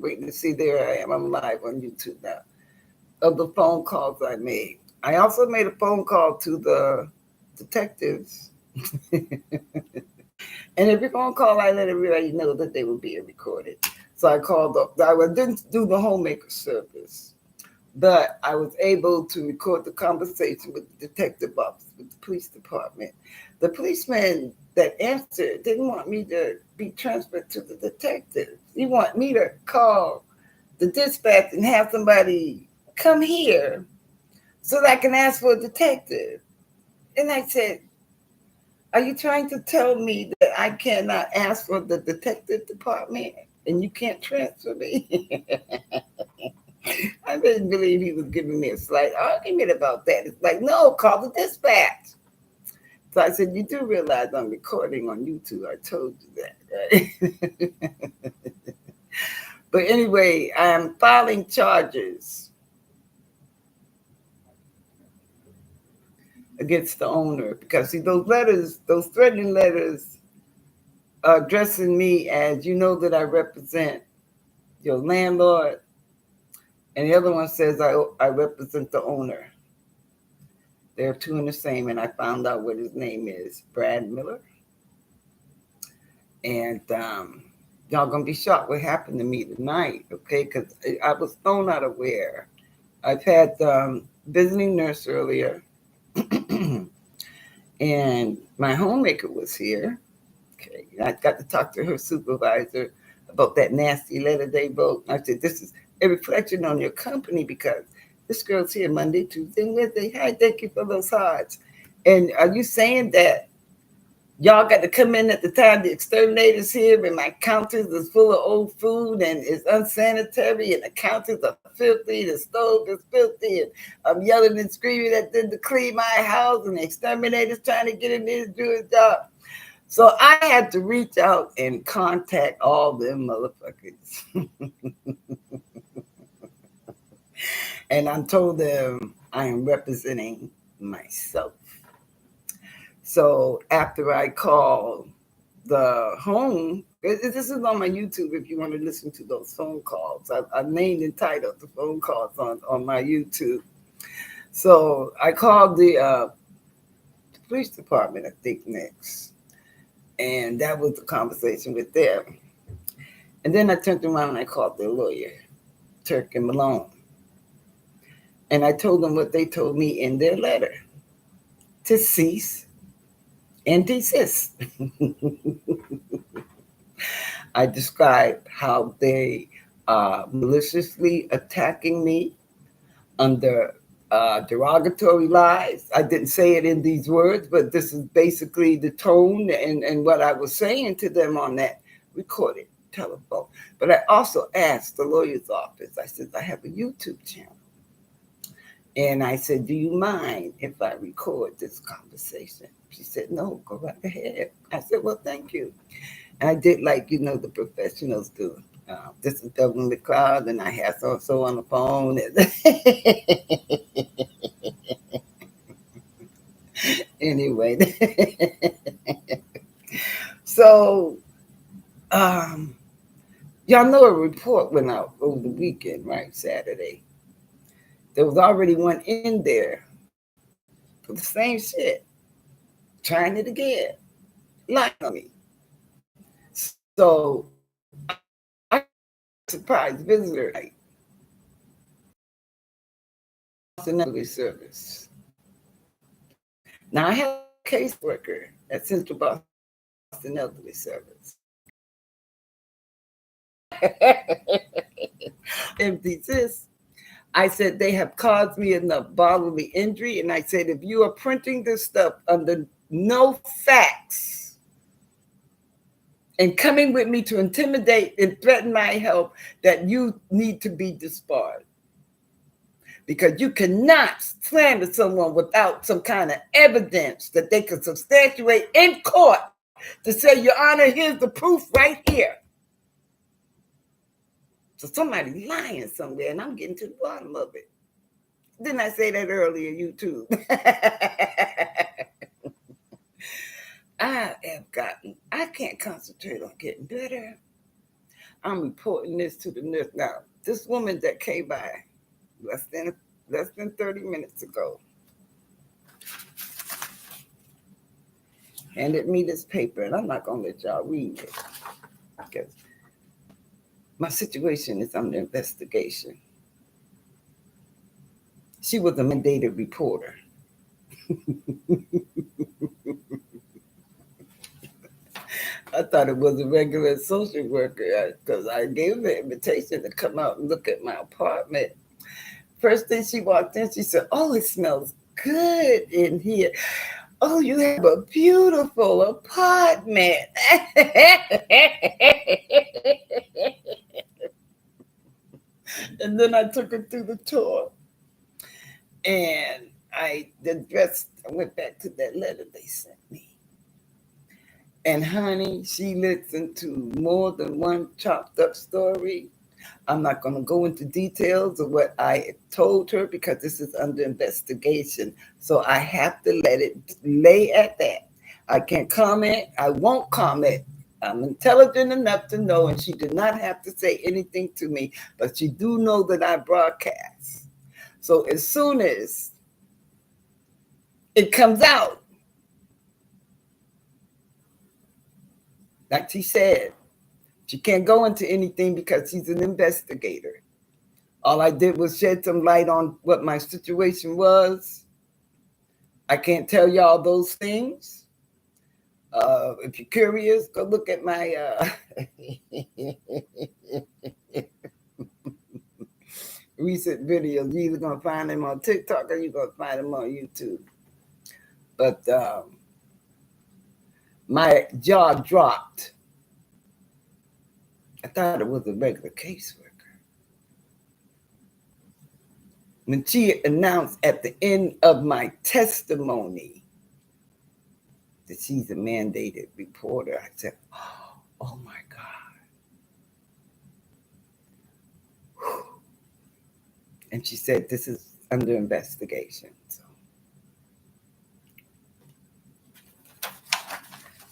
waiting to see. There I am. I'm live on YouTube now. Of the phone calls I made. I also made a phone call to the detectives. And every phone call I let everybody know that they were being recorded. So I called up. I didn't do the homemaker service, but I was able to record the conversation with the detective office, with the police department. The policeman that answered didn't want me to be transferred to the detective. He wanted me to call the dispatch and have somebody come here so that I can ask for a detective. And I said, are you trying to tell me that I cannot ask for the detective department and you can't transfer me? I didn't believe he was giving me a slight argument about that. It's like, no, call the dispatch. So I said, you do realize I'm recording on YouTube. I told you that, right? But anyway, I'm filing charges against the owner because, see, those letters, those threatening letters are addressing me as, you know, that I represent your landlord. And the other one says I represent the owner. They're two in the same, and I found out what his name is, Brad Miller. And y'all gonna be shocked what happened to me tonight, okay? Because I was thrown out of where. I've had visiting nurse earlier, and my homemaker was here. Okay, I got to talk to her supervisor about that nasty letter they wrote. I said, this is a reflection on your company because this girl's here Monday, Tuesday, and Wednesday. Hi, thank you for those hearts. And are you saying that y'all got to come in at the time the exterminators here and my counters is full of old food and it's unsanitary and the counters are filthy, the stove is filthy, and I'm yelling and screaming at them to clean my house and the exterminators trying to get in there to do his job? So I had to reach out and contact all them motherfuckers. And I told them I am representing myself. So after I called the home, this is on my YouTube if you want to listen to those phone calls. I named and titled the phone calls on my YouTube. So I called the police department, I think, next. And that was the conversation with them. And then I turned around and I called their lawyer, Turk and Malone. And I told them what they told me in their letter, to cease and desist. I described how they are maliciously attacking me under derogatory lies. I didn't say it in these words, but this is basically the tone and what I was saying to them on that recorded telephone. But I also asked the lawyer's office, I said, I have a YouTube channel. And I said, do you mind if I record this conversation? She said, no, go right ahead. I said, well, thank you. And I did like, the professionals do. This is Dublin McLeod, and I have so on the phone. Anyway, so y'all know a report went out over the weekend, right? Saturday. There was already one in there for the same shit, trying it again, lying on me. So I surprised visitor night. Elderly service. Now I have a caseworker at Central Boston Elderly Service. Empty this. I said they have caused me enough bodily injury, and I said if you are printing this stuff under no facts and coming with me to intimidate and threaten my health, that you need to be disbarred. Because you cannot slander someone without some kind of evidence that they can substantiate in court to say, Your Honor, here's the proof right here. So somebody's lying somewhere, and I'm getting to the bottom of it. Didn't I say that earlier, YouTube? I can't concentrate on getting better. I'm reporting this to the nurse. Now, this woman that came by less than 30 minutes ago handed me this paper, and I'm not gonna let y'all read it because my situation is under investigation. She was a mandated reporter. I thought it was a regular social worker because I gave her an invitation to come out and look at my apartment. First thing she walked in, she said, "Oh, it smells good in here. Oh, you have a beautiful apartment." And then I took her through the tour. And I went back to that letter they sent me. And honey, she listened to more than one chopped up story. I'm not going to go into details of what I told her because this is under investigation. So I have to let it lay at that. I can't comment. I won't comment. I'm intelligent enough to know, and she did not have to say anything to me, but she do know that I broadcast. So as soon as it comes out, like she said, she can't go into anything because she's an investigator. All I did was shed some light on what my situation was. I can't tell y'all those things. If you're curious, go look at my recent videos. You're either going to find them on TikTok or you're going to find them on YouTube. But my jaw dropped. I thought it was a regular caseworker. When she announced at the end of my testimony that she's a mandated reporter, I said, "Oh my God." Whew. And she said, "This is under investigation." So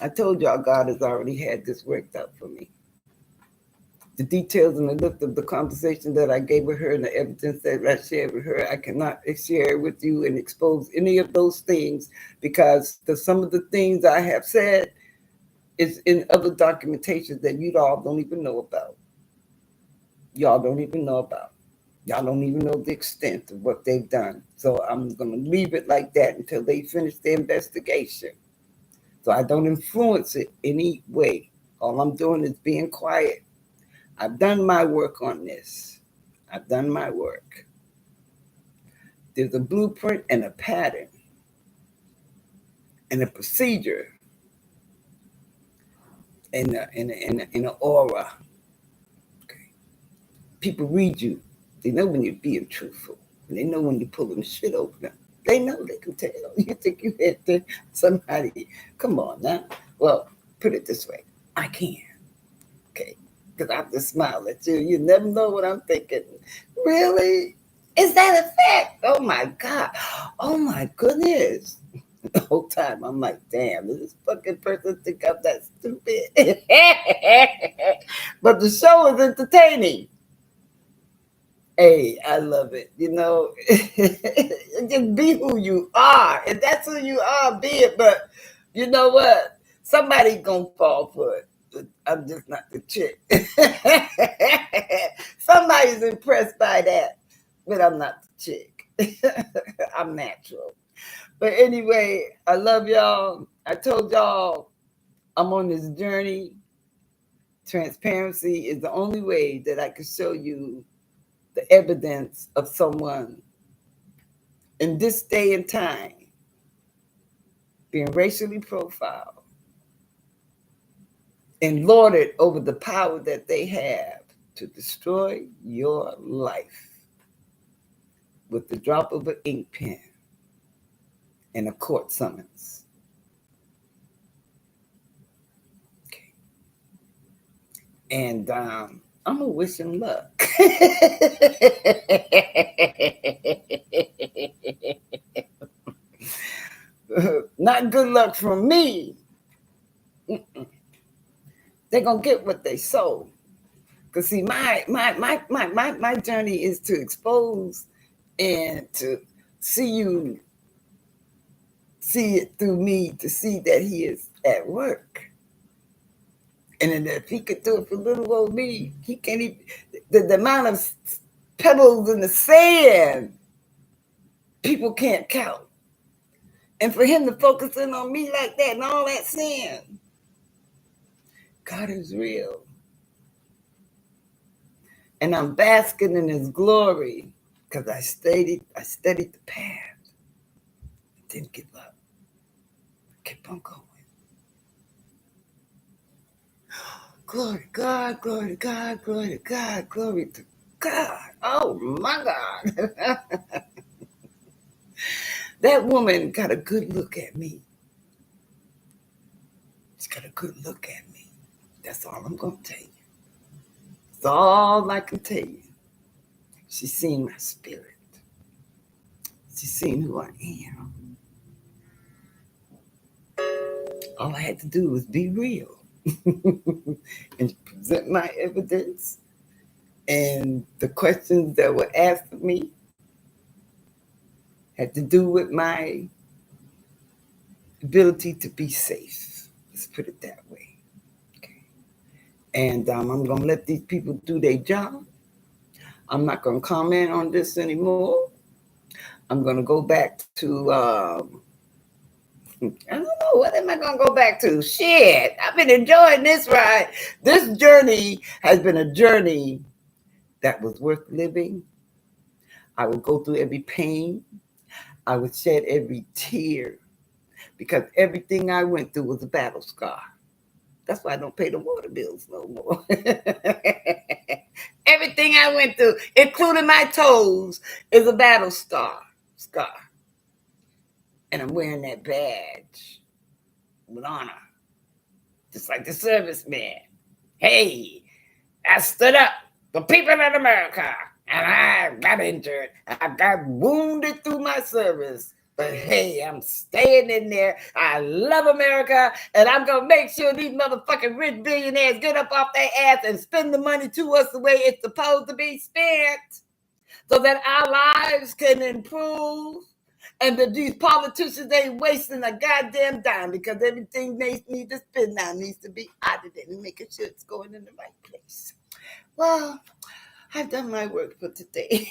I told y'all God has already had this worked out for me. The details and the list of the conversation that I gave with her and the evidence that I shared with her, I cannot share with you and expose any of those things because some of the things I have said is in other documentation that you all don't even know about. Y'all don't even know about. Y'all don't even know the extent of what they've done. So I'm going to leave it like that until they finish the investigation. So I don't influence it any way. All I'm doing is being quiet. I've done my work on this. I've done my work. There's a blueprint and a pattern and a procedure and an aura. Okay. People read you. They know when you're being truthful. They know when you're pulling the shit over them. They know, they can tell. You think you hit somebody. Come on now. Well, put it this way. I can. Okay. Because I just smile at you. You never know what I'm thinking. Really? Is that a fact? Oh my God. Oh my goodness. The whole time I'm like, damn, does this fucking person think I'm that stupid? But the show is entertaining. Hey, I love it. You know, just be who you are. If that's who you are, be it. But you know what? Somebody's going to fall for it. I'm just not the chick. Somebody's impressed by that, but I'm not the chick. I'm natural. But anyway, I love y'all. I told y'all I'm on this journey. Transparency is the only way that I can show you the evidence of someone in this day and time being racially profiled and lorded over the power that they have to destroy your life with the drop of an ink pen and a court summons. Okay. And I'm going to wish him luck. Not good luck from me. Mm-mm. They're going to get what they sow. Because see, my journey is to expose and to see you see it through me, to see that he is at work. And then if he could do it for little old me, he can't even, the amount of pebbles in the sand people can't count. And for him to focus in on me like that and all that sand, God is real. And I'm basking in his glory because I studied the path. Didn't give up. Kept on going. Glory to God, glory to God, glory to God, glory to God. Oh my God. That woman got a good look at me. She's got a good look at me. That's all I'm going to tell you. That's all I can tell you. She's seen my spirit. She's seen who I am. All I had to do was be real and present my evidence. And the questions that were asked of me had to do with my ability to be safe. Let's put it that way. Okay. And I'm going to let these people do their job. I'm not going to comment on this anymore. I'm going to go back to, I don't know, what am I going to go back to? Shit, I've been enjoying this ride. This journey has been a journey that was worth living. I would go through every pain. I would shed every tear because everything I went through was a battle scar. That's why I don't pay the water bills no more. Everything I went through, including my toes, is a battle scar. And I'm wearing that badge with honor, just like the serviceman. Hey, I stood up for people in America, and I got injured. I got wounded through my service. But hey, I'm staying in there. I love America, and I'm going to make sure these motherfucking rich billionaires get up off their ass and spend the money to us the way it's supposed to be spent so that our lives can improve. And that these politicians ain't wasting a goddamn dime because everything they need to spend now needs to be audited and making sure it's going in the right place. Well, I've done my work for today.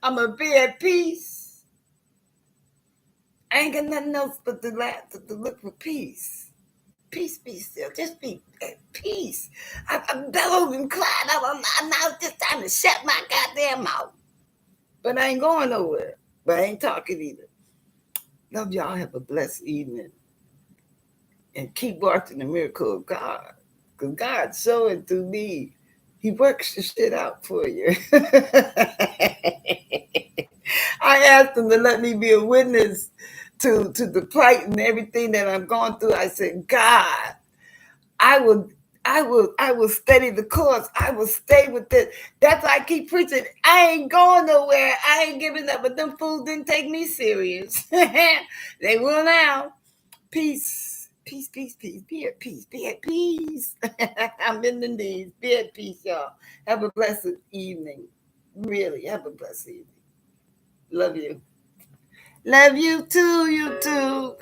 I'm going to be at peace. I ain't got nothing else but to look for peace. Peace be still. Just be at peace. I bellowed and cried. I'm now just time to shut my goddamn mouth. But I ain't going nowhere. But I ain't talking either. Love y'all. Have a blessed evening. And keep watching the miracle of God. Because God's showing through me. He works the shit out for you. I asked him to let me be a witness to the plight and everything that I'm going through. I said, God, I will steady the course. I will stay with it. That's why I keep preaching. I ain't going nowhere. I ain't giving up. But them fools didn't take me serious. They will now. Peace. Peace, peace, peace. Be at peace. Be at peace. I'm in the knees. Be at peace, y'all. Have a blessed evening. Really, have a blessed evening. Love you. Love you too, you too.